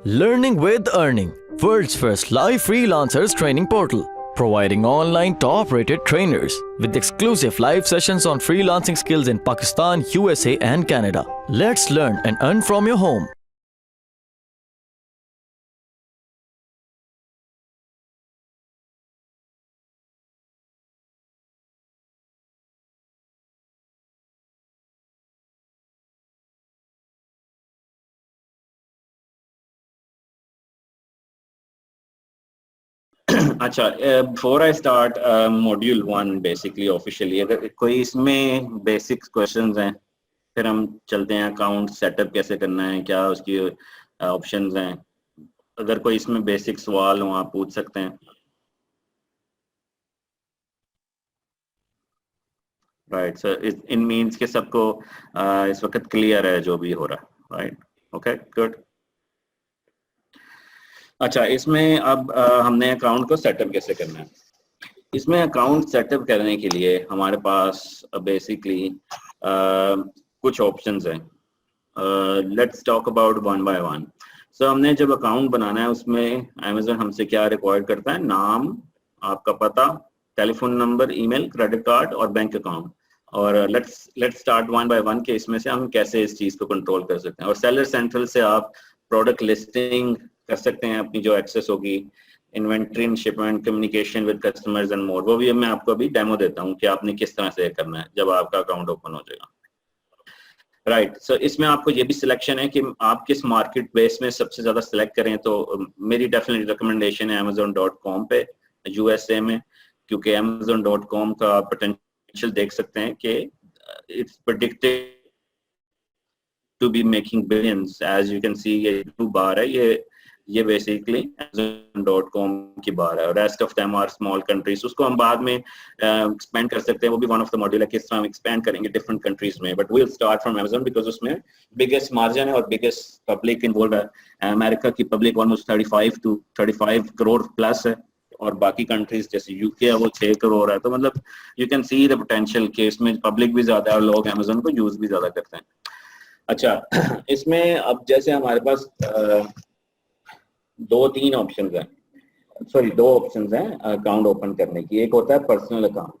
Learning with Earning, world's first live freelancers training portal, providing online top-rated trainers with exclusive live sessions on freelancing skills in Pakistan, USA and Canada. Let's learn and earn from your home. अच्छा, before I start module 1 basically officially, अगर कोई इसमें basic questions हैं, फिर हम चलते हैं account setup कैसे करना है, क्या उसकी ऑप्शंस हैं। अगर कोई इसमें बेसिक सवाल हो आप पूछ सकते हैं। राइट सर, इन मीन्स के सबको इस वक्त क्लियर है जो भी हो रहा है। Right, okay, good. अच्छा, इसमें अब हमने अकाउंट को सेटअप कैसे करना है। इसमें अकाउंट सेटअप करने के लिए हमारे पास बेसिकली कुछ ऑप्शंस हैं। Let's talk about one by one. So हमने जब अकाउंट बनाना है उसमें अमेज़न हमसे क्या रिक्वायर्ड करता है, नाम, आपका पता, telephone number, email, credit card और बैंक अकाउंट। और let's start one by one के इसमें से हम कैसे इस चीज़ को कंट्रोल कर सकते हैं। और सेलर सेंट्रल से आप प्रोडक्ट लिस्टिंग कर सकते हैं, अपनी जो एक्सेस होगी, inventory and shipment, communication with customers and more. वो भी मैं आपको अभी डेमो देता हूँ कि आपने किस तरह से करना है जब आपका अकाउंट ओपन हो जाएगा। राइट, सो इसमें आपको ये भी सिलेक्शन है कि आप किस मार्केट बेस में सबसे ज्यादा सिलेक्ट करें। तो मेरी डेफिनेटली रिकमेंडेशन है amazon.com पे यूएसए में, क्योंकि amazon.com का पोटेंशियल देख सकते हैं कि it's predicted to be making billions. As you can see, ये 2 बार है, ये बेसिकली amazon.com की बार है, और rest of them are small countries. उसको हम बाद में एक्सपेंड कर सकते हैं, वो भी वन ऑफ द मॉड्यूल है किस तरह हम एक्सपेंड करेंगे डिफरेंट कंट्रीज में। But we'll start from Amazon because उसमें बिगेस्ट मार्जिन है और बिगेस्ट पब्लिक इन्वॉल्व है। अमेरिका की पब्लिक ऑलमोस्ट 35 करोड़ प्लस है, और बाकी कंट्रीज जैसे यूके है वो 6 करोड़ है। तो मतलब you can see the potential कि इसमें पब्लिक भी ज्यादा है और लोग Amazon को यूज भी ज्यादा करते हैं। अच्छा, इसमें अब जैसे हमारे पास 2-3 ऑप्शंस हैं, सॉरी 2 ऑप्शंस हैं अकाउंट ओपन करने की। एक होता है पर्सनल अकाउंट।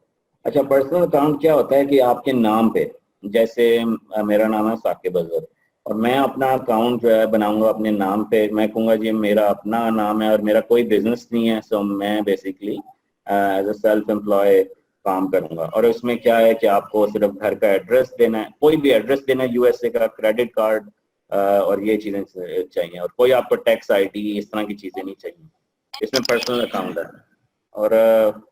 अच्छा, पर्सनल अकाउंट क्या होता है कि आपके नाम पे, जैसे मेरा नाम है साकिब अजहर, और मैं अपना अकाउंट जो है बनाऊंगा अपने नाम पे। मैं कहूँगा जी मेरा अपना नाम है और मेरा कोई बिजनेस नहीं है, सो मैं basically as a self employ काम करूंगा। और उसमें क्या है कि आपको सिर्फ घर का एड्रेस देना है, कोई भी एड्रेस देना है, यूएसए का, क्रेडिट कार्ड और ये चीजें चाहिए, और कोई आपको टैक्स आईडी इस तरह की चीजें नहीं चाहिए। इसमें पर्सनल अकाउंट है। और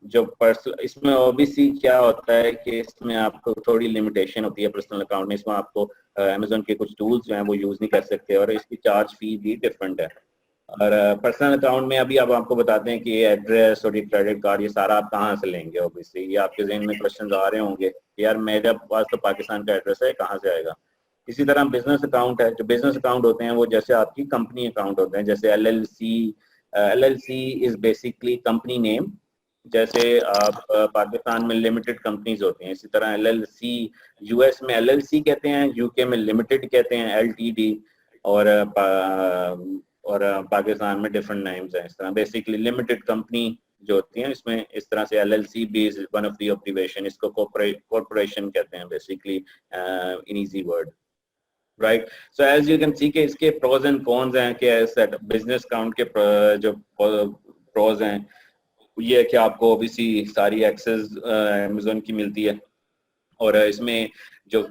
जो पर्सनल, इसमें ओबीसी क्या होता है कि इसमें आपको थोड़ी लिमिटेशन होती है पर्सनल अकाउंट में। इसमें आपको अमेज़न के कुछ टूल्स जो हैं वो यूज नहीं कर सकते, और इसकी चार्ज फी भी डिफरेंट है। और पर्सनल अकाउंट में अभी अब आपको बताते हैं कि ये एड्रेस और ये क्रेडिट कार्ड, ये सारा आप कहाँ से लेंगे। ओबीसी ये आपके जहन में क्वेश्चन आ रहे होंगे, यार मेरे पास तो पाकिस्तान का एड्रेस है, कहाँ से आएगा। इसी तरह बिजनेस अकाउंट है। जो बिजनेस अकाउंट होते हैं वो जैसे आपकी कंपनी अकाउंट होते हैं, जैसे LLC is basically company name. जैसे आप पाकिस्तान में लिमिटेड कंपनीज होती हैं, इसी तरह एलएलसी, यूएस में एलएलसी कहते हैं, यूके में लिमिटेड कहते हैं, एलटीडी। और पाकिस्तान में डिफरेंट नेम्स हैं। इस तरह बेसिकली लिमिटेड कंपनी जो होती है, इसमें इस तरह से एलएलसी भी is one of the observation. इसको कॉर्पोरेशन कहते हैं basically in easy word. Right, so as you can see के इसके प्रोज एंड कॉन्स हैं कि बिजनेस अकाउंट के जो प्रोज हैं ये है कि आपको ओबीसी सारी एक्सेस अमेज़न की मिलती है। और इसमें जो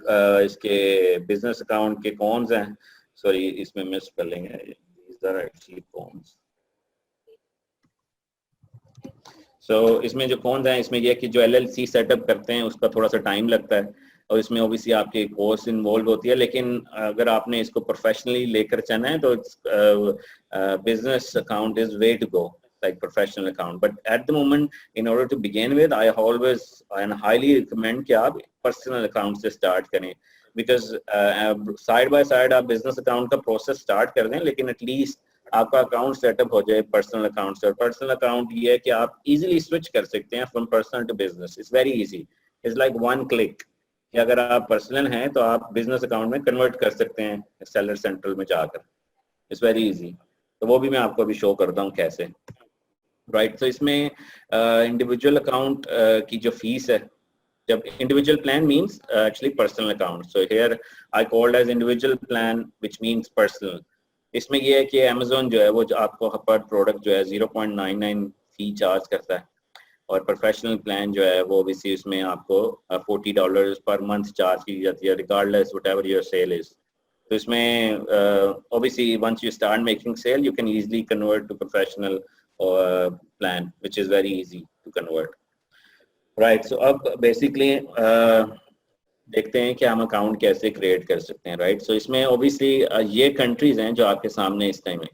इसके बिजनेस अकाउंट के कॉन्स हैं, सॉरी इसमें मिस कर लेंगे, these are actually cons। सो इसमें जो कॉन्स हैं, इसमें यह कि जो एलएलसी सेटअप करते हैं उसका थोड़ा सा टाइम लगता है, और इसमें ओबीसी आपके कोर्स इन्वॉल्व होती है। लेकिन अगर आपने इसको प्रोफेशनली लेकर चलना है तो business account is way to go, like professional account. But at the moment, in order to begin with, I always and highly recommend कि आप personal account से start करें, because side by side आप business account का process start कर दें, लेकिन at least आपका अकाउंट सेटअप हो जाए पर्सनल अकाउंट से। और पर्सनल अकाउंट ये है कि आप इजीली स्विच कर सकते हैं from personal to business. It's very easy, it's like one click कि अगर आप पर्सनल हैं तो आप बिजनेस अकाउंट में कन्वर्ट कर सकते हैं सेलर सेंट्रल में जाकर। It's very easy. तो वो भी मैं आपको अभी शो करता हूँ कैसे। राइट, तो इसमें इंडिविजुअल अकाउंट की जो फीस है, जब individual plan means actually personal account, so here I called as individual plan which means personal. इसमें ये है कि अमेज़न जो है वो जो आपको पर प्रोडक्ट जो है 0.99 फी चार्ज करता है, और प्रोफेशनल प्लान जो है वो ओबियसली उसमें आपको $40 पर मंथ चार्ज की जाती है, regardless whatever your sale is. तो इसमें obviously once you start making sale you can easily convert to professional plan which is very easy to convert, right? So अब basically देखते हैं कि हम अकाउंट कैसे क्रिएट कर सकते हैं, राइट? सो इसमें ऑब्वियसली ये कंट्रीज हैं जो आपके सामने इस टाइम है।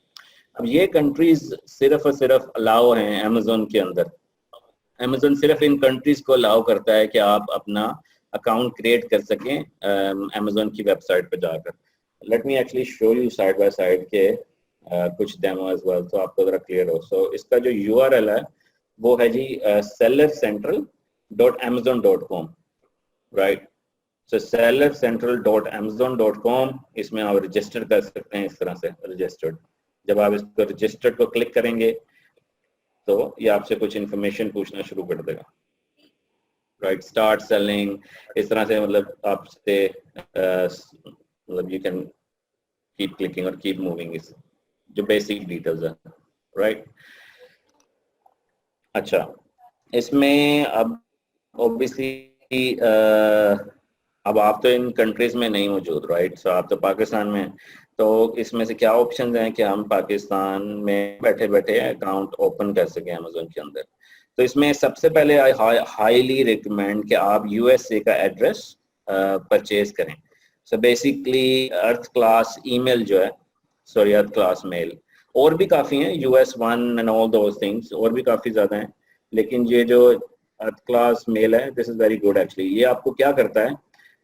अब ये कंट्रीज सिर्फ और सिर्फ अलाउ हैं अमेज़न के अंदर। अमेज़न सिर्फ इन कंट्रीज को अलाउ करता है कि आप अपना अकाउंट क्रिएट कर सकें अमेज़न की वेबसाइट पर जाकर। Let me actually show you side by side के कुछ डेमो एज वेल, तो आपको जरा क्लियर हो। सो इसका जो URL है वो है जी sellercentral.amazon.com, राइट? सो sellercentral.amazon.com, इसमें आप रजिस्टर कर सकते हैं इस तरह से, रजिस्टर्ड। जब आप इसको रजिस्टर्ड को क्लिक करेंगे तो ये आपसे कुछ इन्फॉर्मेशन पूछना शुरू कर देगा, राइट? स्टार्ट सेलिंग, इस तरह से, मतलब आपसे मतलब यू कैन कीप क्लिकिंग और कीप मूविंग, इस जो बेसिक डिटेल्स है, राइट? अच्छा, इसमें अब ऑब्वियसली अब आप तो इन कंट्रीज में नहीं मौजूद, राइट? सो आप तो पाकिस्तान में हैं, तो इसमें से क्या ऑप्शंस हैं कि हम पाकिस्तान में बैठे बैठे अकाउंट ओपन कर सकें अमेज़न के अंदर। तो इसमें सबसे पहले आई हाईली रिकमेंड कि आप USA का एड्रेस परचेज करें। सो बेसिकली अर्थ क्लास ईमेल जो है, सॉरी अर्थ क्लास मेल, और भी काफ़ी हैं, US1 and all those things, और भी काफ़ी ज़्यादा हैं, लेकिन ये जो अर्थ क्लास मेल है this is very good actually. ये आपको क्या करता है,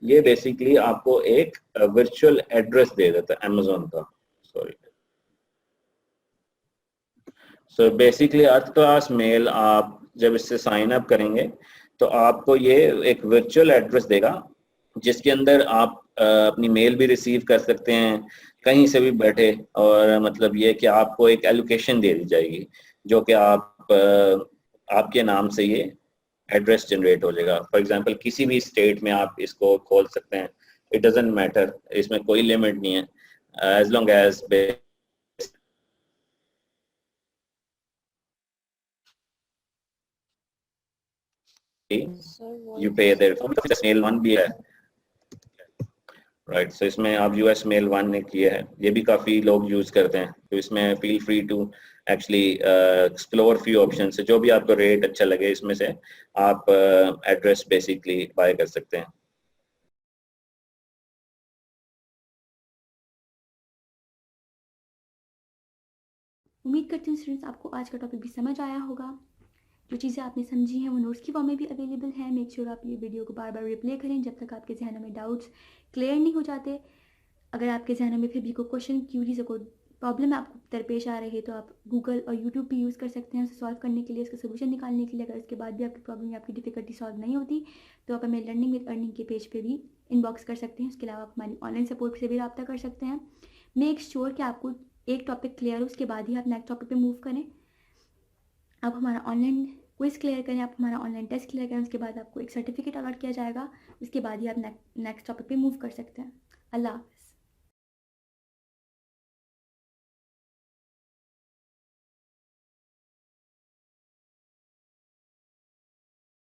ये बेसिकली आपको एक वर्चुअल एड्रेस दे देता है अमेज़न का, sorry. So basically earth class mail आप जब इससे साइन अप करेंगे तो आपको ये एक वर्चुअल एड्रेस देगा जिसके अंदर आप अपनी मेल भी रिसीव कर सकते हैं कहीं से भी बैठे, और मतलब ये कि आपको एक एलोकेशन दे दी जाएगी जो कि आप आपके नाम से ये एड्रेस जनरेट हो जाएगा। फॉर एग्जांपल किसी भी स्टेट में आप इसको खोल सकते हैं, इट डजंट मैटर, इसमें कोई लिमिट नहीं है, एज लॉन्ग एज यू पे देयर मेल वन भी है, राइट? सो इसमें आप US मेल 1 ने किया है, ये भी काफ़ी लोग यूज़ करते हैं, तो इसमें feel free to actually explore few option है, जो भी आपको रेट अच्छा लगे इसमें से आप एड्रेस बेसिकली बाय कर सकते हैं। उम्मीद करती हूँ स्टूडेंट्स आपको आज का टॉपिक भी समझ आया होगा। जो चीज़ें आपने समझी हैं वो नोट्स की फॉर्म में भी अवेलेबल है। मेक श्योर आप ये वीडियो को बार बार रिप्ले करें जब तक आपके जहनों में डाउट्स क्लियर नहीं हो जाते। अगर आपके जहनों में फिर भी कोई क्वेश्चन, क्यूरीज, कोई प्रॉब्लम आपको दरपेश आ रही है तो आप गूगल और यूट्यूब भी यूज़ कर सकते हैं उसे सॉल्व करने के लिए, उसका सोल्यूशन निकालने के लिए। अगर उसके बाद भी आपकी प्रॉब्लम या आपकी डिफिकल्टी सॉल्व नहीं होती तो आप हमें लर्निंग विद अर्निंग के पेज पे भी इनबॉक्स कर सकते हैं। उसके अलावा आप हमारी ऑनलाइन सपोर्ट से भी रब्ता कर सकते हैं। मेक श्योर कि आपको एक टॉपिक क्लियर हो, उसके बाद ही आप नेक्स्ट टॉपिक पे मूव करें। आप हमारा ऑनलाइन क्विज क्लियर करें, आप हमारा ऑनलाइन टेस्ट क्लियर करें, उसके बाद आपको एक सर्टिफिकेट अलॉट किया जाएगा, उसके बाद ही आप नेक्स्ट टॉपिक पे मूव कर सकते हैं। अल्लाह।